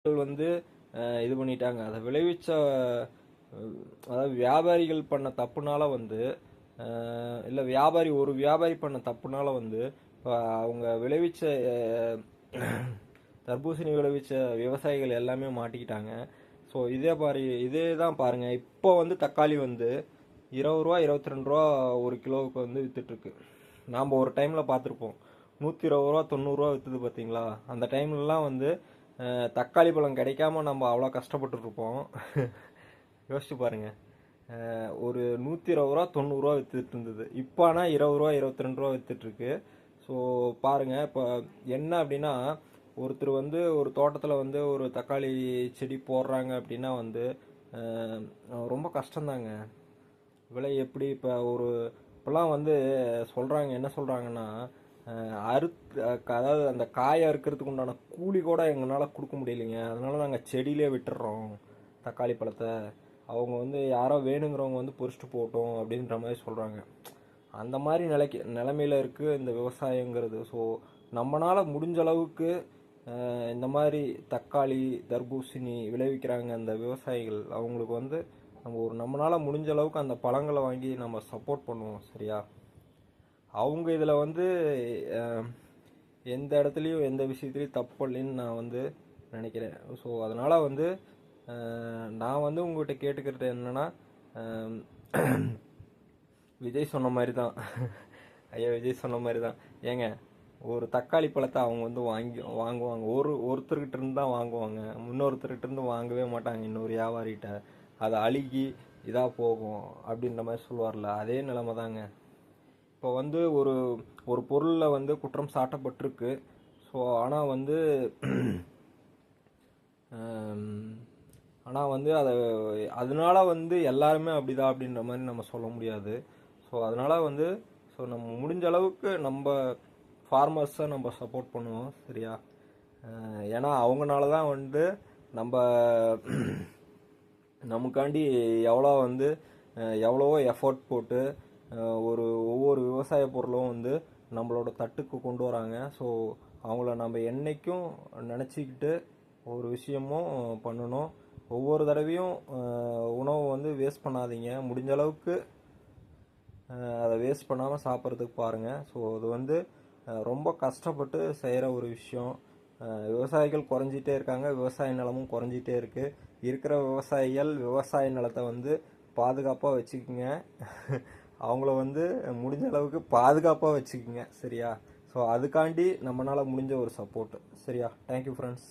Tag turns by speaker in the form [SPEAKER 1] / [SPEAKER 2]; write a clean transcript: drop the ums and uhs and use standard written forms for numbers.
[SPEAKER 1] வந்து இது பண்ணிட்டாங்க. அதை விளைவிச்ச அதாவது வியாபாரிகள் பண்ண தப்புனால வந்து இல்லை ஒரு வியாபாரி பண்ண தப்புனால வந்து இப்போ அவங்க விளைவிச்ச தர்பூசணி விளைவிச்ச விவசாயிகள் எல்லாமே மாட்டிக்கிட்டாங்க. ஸோ இதே தான் பாருங்கள். இப்போ வந்து தக்காளி வந்து 20 ரூபா 22 ரூபா ஒரு கிலோவுக்கு வந்து வித்துட்ருக்கு. நாம் ஒரு டைமில் பார்த்துருப்போம் 120 ரூபா 90 ரூபா விற்றுது பார்த்தீங்களா. அந்த டைம்லலாம் வந்து தக்காளி பழம் கிடைக்காம நம்ம அவ்வளோ கஷ்டப்பட்டுருப்போம். யோசிச்சு பாருங்க. ஒரு 120 ரூபா 90 ரூபா வித்துட்டு இருந்தது. இப்போ ஆனால் 20 ரூபா 22 ரூபா வித்துட்ருக்கு. ஸோ பாருங்க, இப்போ என்ன அப்படின்னா, ஒருத்தர் வந்து ஒரு தோட்டத்தில் வந்து ஒரு தக்காளி செடி போடுறாங்க அப்படின்னா வந்து ரொம்ப கஷ்டம்தாங்க. விலை எப்படி இப்போ இப்போலாம் வந்து சொல்கிறாங்க, என்ன சொல்கிறாங்கன்னா, அதாவது அந்த காயை அறுக்கிறதுக்கு உண்டான கூலி கூட எங்களால் கொடுக்க முடியலைங்க, அதனால நாங்கள் செடியிலே விட்டுடுறோம் தக்காளி பழத்தை, அவங்க வந்து யாரோ வேணுங்கிறவங்க வந்து பொறிச்சிட்டு போட்டோம் அப்படின்ற மாதிரி சொல்கிறாங்க. அந்த மாதிரி நிலைமையில் இருக்குது இந்த விவசாயங்கிறது. ஸோ நம்மளால் முடிஞ்ச அளவுக்கு இந்த மாதிரி தக்காளி தர்பூசணி விளைவிக்கிறாங்க அந்த விவசாயிகள், அவங்களுக்கு வந்து நம்மளால் முடிஞ்ச அளவுக்கு அந்த பழங்களை வாங்கி நம்ம சப்போர்ட் பண்ணுவோம். சரியா? அவங்க இதில் வந்து எந்த இடத்துலையும் எந்த விஷயத்துலையும் தப்பு இல்லைன்னு நான் வந்து நினைக்கிறேன். ஸோ அதனால் வந்து நான் வந்து உங்கள்கிட்ட கேட்டுக்கிறது என்னென்னா, விஜய் சொன்ன மாதிரி தான், ஐயா விஜய் சொன்ன மாதிரி தான். ஏங்க, ஒரு தக்காளி பழத்தை அவங்க வந்து வாங்குவாங்க, ஒருத்தர்கிட்ட இருந்து தான் வாங்குவாங்க, இன்னொருத்தர்கிட்ட இருந்து வாங்கவே மாட்டாங்க. இன்னொரு வியாபாரிகிட்ட அதை அழுகி இதாக போகும் அப்படின்ற மாதிரி சொல்லுவார்ல, அதே நிலைமை தாங்க. இப்போ வந்து ஒரு பொருளில் வந்து குற்றம் சாட்டப்பட்டிருக்கு. ஸோ ஆனால் வந்து அதனால வந்து எல்லாருமே அப்படிதான் அப்படின்ற மாதிரி நம்ம சொல்ல முடியாது. ஸோ அதனால் வந்து நம்ம முடிஞ்ச அளவுக்கு நம்ம ஃபார்மர்ஸை நம்ம சப்போர்ட் பண்ணுவோம். சரியா? ஏன்னா அவங்கனால தான் வந்து நமக்காண்டி எவ்வளவோ எஃபோர்ட் போட்டு ஒவ்வொரு விவசாய பொருளும் வந்து நம்மளோட தட்டுக்கு கொண்டு வராங்க. ஸோ அவங்கள நம்ம என்னைக்கும் நினச்சிக்கிட்டு ஒரு விஷயமும் பண்ணணும். ஒவ்வொரு தடவையும் உணவு வந்து வேஸ்ட் பண்ணாதீங்க. முடிஞ்ச அளவுக்கு அதை வேஸ்ட் பண்ணாமல் சாப்பிட்றதுக்கு பாருங்கள். ஸோ அது வந்து ரொம்ப கஷ்டப்பட்டு செய்கிற ஒரு விஷயம். விவசாயிகள் குறைஞ்சிட்டே இருக்காங்க, விவசாய நிலமும் குறைஞ்சிட்டே இருக்குது. இருக்கிற விவசாயிகள் விவசாய நிலத்தை வந்து பாதுகாப்பாக வச்சுக்கோங்க. அவங்கள வந்து முடிஞ்ச அளவுக்கு பாதுகாப்பாக வச்சுக்கோங்க. சரியா? ஸோ அதுக்காண்டி நம்மளால் முடிஞ்ச ஒரு சப்போர்ட். சரியா? Thank you friends.